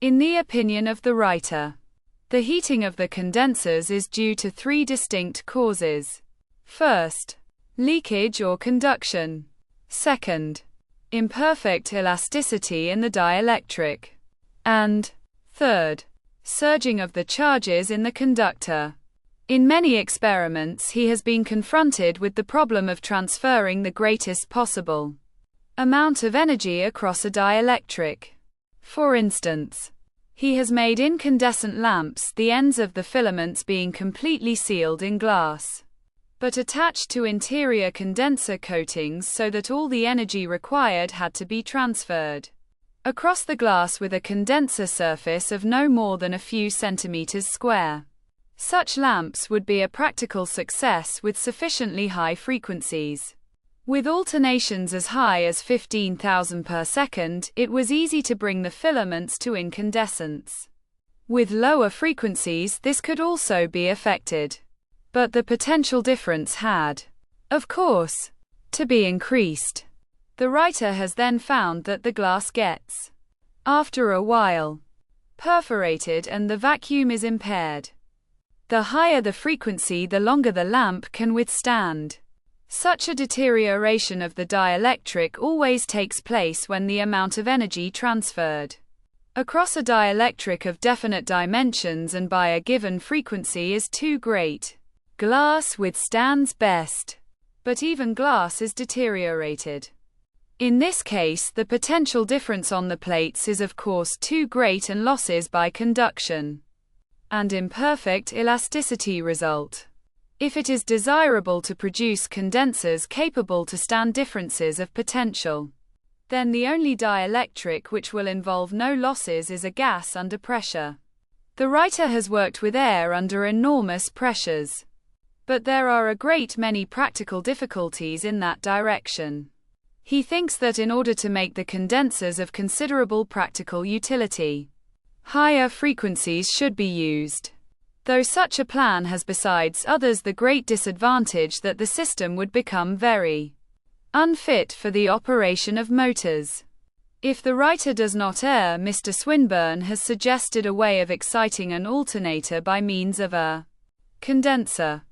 In the opinion of the writer, the heating of the condensers is due to three distinct causes. First, leakage or conduction. Second, imperfect elasticity in the dielectric. And third, surging of the charges in the conductor. In many experiments, he has been confronted with the problem of transferring the greatest possible amount of energy across a dielectric. For instance, he has made incandescent lamps, the ends of the filaments being completely sealed in glass, but attached to interior condenser coatings so that all the energy required had to be transferred across the glass with a condenser surface of no more than a few centimeters square. Such lamps would be a practical success with sufficiently high frequencies. With alternations as high as 15,000 per second, it was easy to bring the filaments to incandescence. With lower frequencies, this could also be affected. But the potential difference had, of course, to be increased. The writer has then found that the glass gets, after a while, perforated and the vacuum is impaired. The higher the frequency, the longer the lamp can withstand. Such a deterioration of the dielectric always takes place when the amount of energy transferred across a dielectric of definite dimensions and by a given frequency is too great. Glass withstands best, but even glass is deteriorated. In this case, the potential difference on the plates is of course too great and losses by conduction and imperfect elasticity result. If it is desirable to produce condensers capable to stand differences of potential, then the only dielectric which will involve no losses is a gas under pressure. The writer has worked with air under enormous pressures, but there are a great many practical difficulties in that direction. He thinks that in order to make the condensers of considerable practical utility, higher frequencies should be used. Though such a plan has besides others the great disadvantage that the system would become very unfit for the operation of motors. If the writer does not err, Mr. Swinburne has suggested a way of exciting an alternator by means of a condenser.